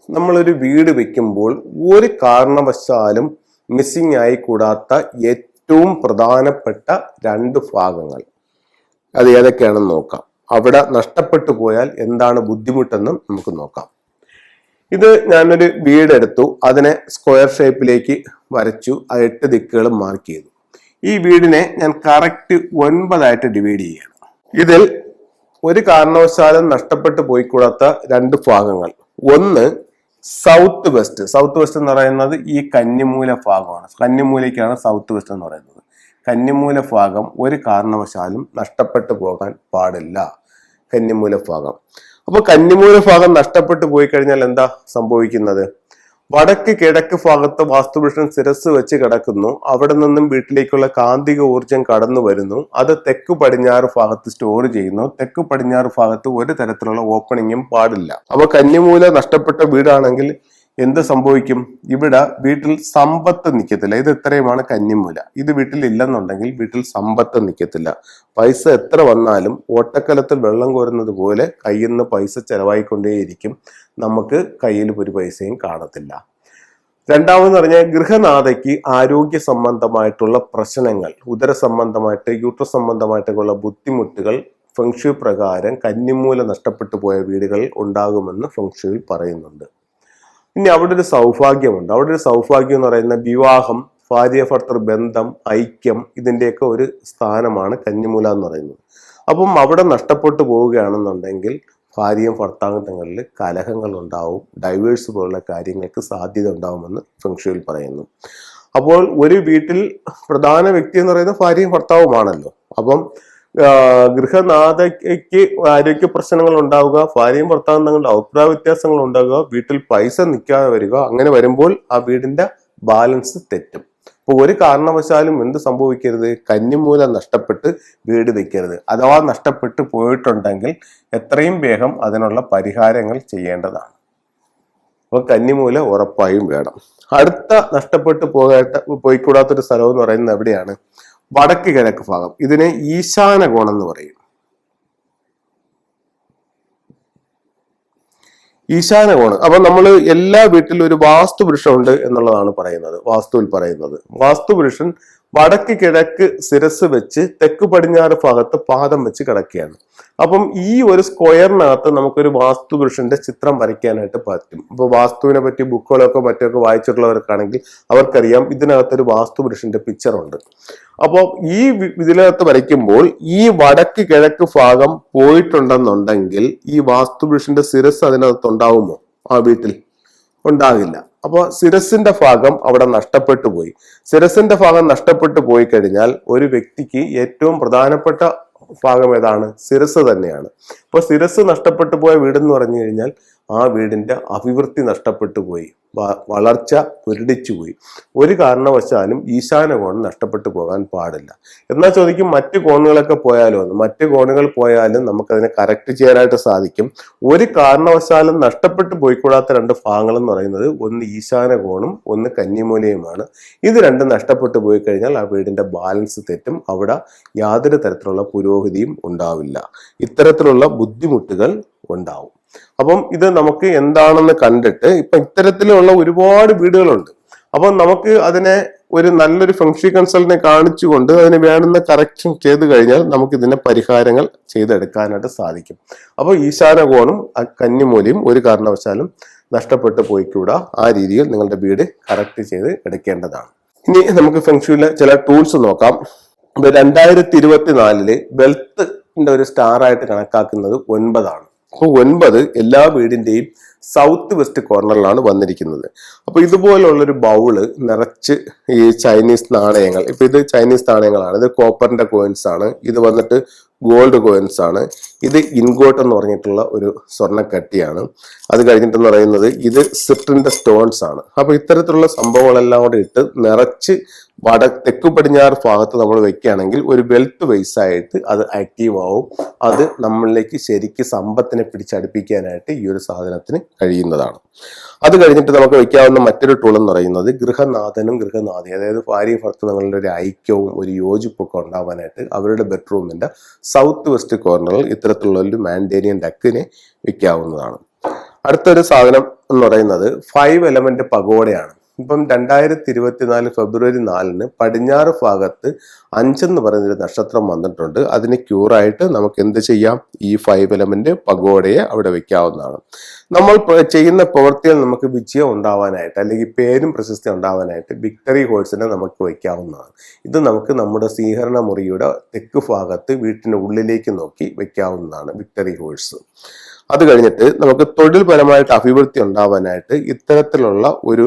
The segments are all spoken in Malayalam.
നമ്മളൊരു വീട് വെക്കുമ്പോൾ ഒരു കാരണവശാലും മിസ്സിംഗ് ആയി കൂടാത്ത ഏറ്റവും പ്രധാനപ്പെട്ട 2 ഭാഗങ്ങൾ അത് ഏതൊക്കെയാണെന്ന് നോക്കാം. അവിടെ നഷ്ടപ്പെട്ടു പോയാൽ എന്താണ് ബുദ്ധിമുട്ടെന്നും നമുക്ക് നോക്കാം. ഇത് ഞാനൊരു വീടെടുത്തു, അതിനെ സ്ക്വയർ ഷേപ്പിലേക്ക് വരച്ചു, ആ 8 ദിക്കുകളും മാർക്ക് ചെയ്തു. ഈ വീടിനെ ഞാൻ കറക്റ്റ് 9 ആയിട്ട് ഡിവൈഡ് ചെയ്യണം. ഇതിൽ ഒരു കാരണവശാലും നഷ്ടപ്പെട്ടു പോയിക്കൂടാത്ത 2 ഭാഗങ്ങൾ. ഒന്ന് സൗത്ത് വെസ്റ്റ്. സൗത്ത് വെസ്റ്റ് എന്ന് പറയുന്നത് ഈ കന്നിമൂല ഭാഗമാണ്. കന്നിമൂലയ്ക്കാണ് സൗത്ത് വെസ്റ്റ് എന്ന് പറയുന്നത്. കന്നിമൂല ഭാഗം ഒരു കാരണവശാലും നഷ്ടപ്പെട്ടു പോകാൻ പാടില്ല. കന്നിമൂല ഭാഗം. അപ്പൊ കന്നിമൂല ഭാഗം നഷ്ടപ്പെട്ടു പോയി കഴിഞ്ഞാൽ എന്താ സംഭവിക്കുന്നത്? വടക്ക് കിഴക്ക് ഭാഗത്ത് വാസ്തുപുരുഷൻ ശിരസ് വെച്ച് കിടക്കുന്നു. അവിടെ നിന്നും വീട്ടിലേക്കുള്ള കാന്തിക ഊർജം കടന്നു വരുന്നു. അത് തെക്ക് പടിഞ്ഞാറ് ഭാഗത്ത് സ്റ്റോർ ചെയ്യുന്നു. തെക്ക് പടിഞ്ഞാറ് ഭാഗത്ത് ഒരു തരത്തിലുള്ള ഓപ്പണിങ്ങും പാടില്ല. അപ്പൊ കന്നിമൂല നഷ്ടപ്പെട്ട വീടാണെങ്കിൽ എന്ത് സംഭവിക്കും? ഇവിടെ വീട്ടിൽ സമ്പത്ത് നിൽക്കത്തില്ല. ഇത് ഇത്രയുമാണ് കന്നിമൂല. ഇത് വീട്ടിൽ ഇല്ലെന്നുണ്ടെങ്കിൽ വീട്ടിൽ സമ്പത്ത് നിൽക്കത്തില്ല. പൈസ എത്ര വന്നാലും ഓട്ടക്കലത്തിൽ വെള്ളം കോരുന്നത് പോലെ കയ്യിൽ നിന്ന് പൈസ ചെലവായിക്കൊണ്ടേയിരിക്കും. നമുക്ക് കയ്യിൽ ഒരു പൈസയും കാണത്തില്ല. രണ്ടാമെന്ന് പറഞ്ഞാൽ ഗൃഹനാഥയ്ക്ക് ആരോഗ്യ സംബന്ധമായിട്ടുള്ള പ്രശ്നങ്ങൾ, ഉദര സംബന്ധമായിട്ട് യൂട്രസ് സംബന്ധമായിട്ടുള്ള ബുദ്ധിമുട്ടുകൾ ഫെങ്ഷു പ്രകാരം കന്നിമൂല നഷ്ടപ്പെട്ടു പോയ വീടുകളിൽ ഉണ്ടാകുമെന്ന് ഫെങ്ഷുവിൽ പറയുന്നുണ്ട്. ഇനി അവിടെ ഒരു സൗഭാഗ്യമുണ്ട്. അവിടെ ഒരു സൗഭാഗ്യം എന്ന് പറയുന്ന വിവാഹം, ഭാര്യ ഭർത്തൃ ബന്ധം, ഐക്യം, ഇതിൻ്റെയൊക്കെ ഒരു സ്ഥാനമാണ് കന്നിമൂല എന്ന് പറയുന്നത്. അപ്പം അവിടെ നഷ്ടപ്പെട്ടു പോവുകയാണെന്നുണ്ടെങ്കിൽ ഭാര്യയും ഭർത്താവും തങ്ങളിൽ കലഹങ്ങൾ ഉണ്ടാവും, ഡൈവേഴ്സ് പോലുള്ള കാര്യങ്ങൾക്ക് സാധ്യത ഉണ്ടാവുമെന്ന് ഫെങ്ഷുവിൽ പറയുന്നു. അപ്പോൾ ഒരു വീട്ടിൽ പ്രധാന വ്യക്തി എന്ന് പറയുന്നത് ഭാര്യയും ഭർത്താവുമാണല്ലോ. അപ്പം ഗൃഹനാഥയ്ക്ക് ആരോഗ്യ പ്രശ്നങ്ങൾ ഉണ്ടാവുക, ഭാര്യയും ഭർത്താവും തങ്ങളുടെ അഭിപ്രായ വ്യത്യാസങ്ങൾ ഉണ്ടാവുക, വീട്ടിൽ പൈസ നിൽക്കാതെ വരിക. അങ്ങനെ വരുമ്പോൾ ആ വീടിന്റെ ബാലൻസ് തെറ്റും. അപ്പൊ ഒരു കാരണവശാലും എന്ത് സംഭവിക്കരുത്? കന്നിമൂല നഷ്ടപ്പെട്ട് വീട് വെക്കരുത്. അഥവാ നഷ്ടപ്പെട്ട് പോയിട്ടുണ്ടെങ്കിൽ എത്രയും വേഗം അതിനുള്ള പരിഹാരങ്ങൾ ചെയ്യേണ്ടതാണ്. അപ്പൊ കന്നിമൂല ഉറപ്പായും വേണം. അടുത്ത നഷ്ടപ്പെട്ട് പോയിക്കൂടാത്തൊരു സ്ഥലം എന്ന് പറയുന്നത് എവിടെയാണ്? വടക്ക് കിഴക്ക് ഭാഗം. ഇതിനെ ഈശാന കോണം എന്ന് പറയും. ഈശാന കോണ്. അപ്പൊ നമ്മൾ എല്ലാ വീട്ടിലും ഒരു വാസ്തുപുരുഷനുണ്ട് എന്നുള്ളതാണ് പറയുന്നത്, വാസ്തുവിൽ പറയുന്നത്. വാസ്തുപുരുഷൻ വടക്ക് കിഴക്ക് ശിരസ് വെച്ച് തെക്ക് പടിഞ്ഞാറ് ഭാഗത്ത് പാദം വെച്ച് കിടക്കുകയാണ്. അപ്പം ഈ ഒരു സ്ക്വയറിനകത്ത് നമുക്കൊരു വാസ്തുപുരുഷന്റെ ചിത്രം വരയ്ക്കാനായിട്ട് പറ്റും. അപ്പൊ വാസ്തുവിനെ പറ്റി ബുക്കുകളൊക്കെ മറ്റൊക്കെ വായിച്ചിട്ടുള്ളവർക്കാണെങ്കിൽ അവർക്കറിയാം ഇതിനകത്തൊരു വാസ്തുപുരുഷന്റെ പിക്ചർ ഉണ്ട്. അപ്പോൾ ഈ ഇതിനകത്ത് വരയ്ക്കുമ്പോൾ ഈ വടക്ക് കിഴക്ക് ഭാഗം പോയിട്ടുണ്ടെന്നുണ്ടെങ്കിൽ ഈ വാസ്തുപുരുഷന്റെ ശിരസ് അതിനകത്ത് ഉണ്ടാവുമോ? ആ വീട്ടിൽ ഉണ്ടാകില്ല. അപ്പോൾ ശിരസിന്റെ ഭാഗം അവിടെ നഷ്ടപ്പെട്ടു പോയി. ശിരസിന്റെ ഭാഗം നഷ്ടപ്പെട്ടു പോയി കഴിഞ്ഞാൽ ഒരു വ്യക്തിക്ക് ഏറ്റവും പ്രധാനപ്പെട്ട ഭാഗം ഏതാണ്? ശിരസ് തന്നെയാണ്. അപ്പോൾ ശിരസ് നഷ്ടപ്പെട്ടു പോയ വീടെന്ന് പറഞ്ഞു കഴിഞ്ഞാൽ ആ വീടിന്റെ അഭിവൃദ്ധി നഷ്ടപ്പെട്ടു പോയി, വളർച്ച മുരടിച്ചുപോയി. ഒരു കാരണവശാലും ഈശാന കോൺ നഷ്ടപ്പെട്ടു പോകാൻ പാടില്ല. എന്നാൽ ചോദിക്കും മറ്റു കോണുകളൊക്കെ പോയാലോ എന്ന്. മറ്റു കോണുകൾ പോയാലും നമുക്കതിനെ കറക്റ്റ് ചെയ്യാനായിട്ട് സാധിക്കും. ഒരു കാരണവശാലും നഷ്ടപ്പെട്ടു പോയിക്കൂടാത്ത 2 ഭാഗങ്ങൾ എന്ന് പറയുന്നത് ഒന്ന് ഈശാന കോണും ഒന്ന് കന്നിമൂലയുമാണ്. ഇത് രണ്ടും നഷ്ടപ്പെട്ടു പോയി കഴിഞ്ഞാൽ ആ വീടിന്റെ ബാലൻസ് തെറ്റും, അവിടെ യാതൊരു തരത്തിലുള്ള പുരോഗതിയും ഉണ്ടാവില്ല. ഇത്തരത്തിലുള്ള ബുദ്ധിമുട്ടുകൾ ഉണ്ടാവും. അപ്പം ഇത് നമുക്ക് എന്താണെന്ന് കണ്ടിട്ട് ഇപ്പൊ ഇത്തരത്തിലുള്ള ഒരുപാട് വീടുകളുണ്ട്. അപ്പം നമുക്ക് അതിനെ ഒരു നല്ലൊരു ഫെങ്ഷി കൺസൾട്ടിനെ കാണിച്ചുകൊണ്ട് അതിന് വേണ്ടുന്ന കറക്ഷൻ ചെയ്ത് കഴിഞ്ഞാൽ നമുക്ക് ഇതിന്റെ പരിഹാരങ്ങൾ ചെയ്തെടുക്കാനായിട്ട് സാധിക്കും. അപ്പോൾ ഈശാന കോണും കന്നിമൂലയും ഒരു കാരണവശാലും നഷ്ടപ്പെട്ടു പോയിക്കൂടാ. ആ രീതിയിൽ നിങ്ങളുടെ വീട് കറക്റ്റ് ചെയ്ത് എടുക്കേണ്ടതാണ്. ഇനി നമുക്ക് ഫെങ്ഷിയിലെ ചില ടൂൾസ് നോക്കാം. 2024 വെൽത്തിന്റെ ഒരു സ്റ്റാർ ആയിട്ട് കണക്കാക്കുന്നത് 9 ആണ്. അപ്പോൾ 9 എല്ലാ വീടിന്റെയും സൗത്ത് വെസ്റ്റ് കോർണറിലാണ് വന്നിരിക്കുന്നത്. അപ്പൊ ഇതുപോലുള്ളൊരു ബൗള് നിറച്ച് ഈ ചൈനീസ് നാണയങ്ങൾ, ഇപ്പൊ ഇത് ചൈനീസ് നാണയങ്ങളാണ്, ഇത് കോപ്പറിന്റെ കോയിൻസ് ആണ്, ഇത് വന്നിട്ട് ഗോൾഡ് കോയിൻസ് ആണ്, ഇത് ഇൻഗോട്ട് എന്ന് പറഞ്ഞിട്ടുള്ള ഒരു സ്വർണ്ണക്കട്ടിയാണ്, അത് കഴിഞ്ഞിട്ടെന്ന് പറയുന്നത് ഇത് സിട്രിന്റെ സ്റ്റോൺസ് ആണ്. അപ്പൊ ഇത്തരത്തിലുള്ള സംഭവങ്ങളെല്ലാം കൂടെ ഇട്ട് നിറച്ച് തെക്കു പടിഞ്ഞാറ് ഭാഗത്ത് നമ്മൾ വെക്കുകയാണെങ്കിൽ ഒരു വെൽത്ത് വൈസ് ആയിട്ട് അത് ആക്റ്റീവ് ആവും. അത് നമ്മളിലേക്ക് ശരിക്ക് സമ്പത്തിനെ പിടിച്ചടുപ്പിക്കാനായിട്ട് ഈ ഒരു സാധനത്തിന് കഴിയുന്നതാണ്. അത് കഴിഞ്ഞിട്ട് നമുക്ക് വെക്കാവുന്ന മറ്റൊരു ടൂൾ എന്ന് പറയുന്നത് ഗൃഹനാഥനും ഗൃഹനാഥയും, അതായത് ഭാര്യ ഭർത്തൃങ്ങളുടെ ഒരു ഐക്യവും ഒരു യോജിപ്പൊക്കെ ഉണ്ടാവാനായിട്ട് അവരുടെ ബെഡ്റൂമിന്റെ സൗത്ത് വെസ്റ്റ് കോർണറിൽ ഇത്തരത്തിലുള്ള ഒരു മാൻഡേനിയൻ ഡക്കിനെ വെക്കാവുന്നതാണ്. അടുത്തൊരു സാധനം എന്ന് പറയുന്നത് 5 എലമെന്റ് പഗോഡയാണ്. ഇപ്പം 2024 ഫെബ്രുവരി 4 പടിഞ്ഞാറ് ഭാഗത്ത് 5 എന്ന് പറയുന്നൊരു നക്ഷത്രം വന്നിട്ടുണ്ട്. അതിന് ക്യൂറായിട്ട് നമുക്ക് എന്ത് ചെയ്യാം? ഈ 5 എലമെന്റ് പഗോഡയെ അവിടെ വെക്കാവുന്നതാണ്. നമ്മൾ ചെയ്യുന്ന പ്രവൃത്തിയിൽ നമുക്ക് വിജയം ഉണ്ടാവാനായിട്ട് അല്ലെങ്കിൽ പേരും പ്രശസ്തി ഉണ്ടാവാനായിട്ട് വിക്ടറി ഹോഴ്സിനെ നമുക്ക് വയ്ക്കാവുന്നതാണ്. ഇത് നമുക്ക് നമ്മുടെ സ്വീകരണ മുറിയുടെ തെക്ക് ഭാഗത്ത് വീട്ടിന്റെ ഉള്ളിലേക്ക് നോക്കി വെക്കാവുന്നതാണ് വിക്ടറി ഹോഴ്സ്. അത് കഴിഞ്ഞിട്ട് നമുക്ക് തൊഴിൽപരമായിട്ട് അഭിവൃദ്ധി ഉണ്ടാവാനായിട്ട് ഇത്തരത്തിലുള്ള ഒരു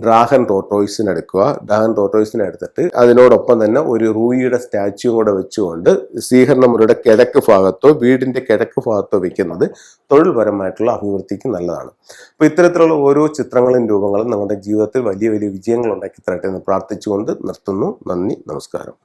ഡ്രാഗൺ ടോർട്ടോയ്സിനെ എടുക്കുക. ഡ്രാഗൺ ടോർട്ടോയ്സിനെ എടുത്തിട്ട് അതിനോടൊപ്പം തന്നെ ഒരു റൂയിയുടെ സ്റ്റാച്യൂവും കൂടെ വെച്ചുകൊണ്ട് സ്വീകരണ മുറിയുടെ കിഴക്ക് ഭാഗത്തോ വീടിന്റെ കിഴക്ക് ഭാഗത്തോ വെക്കുന്നത് തൊഴിൽപരമായിട്ടുള്ള അഭിവൃദ്ധിക്ക് നല്ലതാണ്. അപ്പൊ ഇത്തരത്തിലുള്ള ഓരോ ചിത്രങ്ങളും രൂപങ്ങളും നമ്മുടെ ജീവിതത്തിൽ വലിയ വലിയ വിജയങ്ങൾ ഉണ്ടാക്കി തരട്ടെ എന്ന് പ്രാർത്ഥിച്ചുകൊണ്ട് നിർത്തുന്നു. നന്ദി, നമസ്കാരം.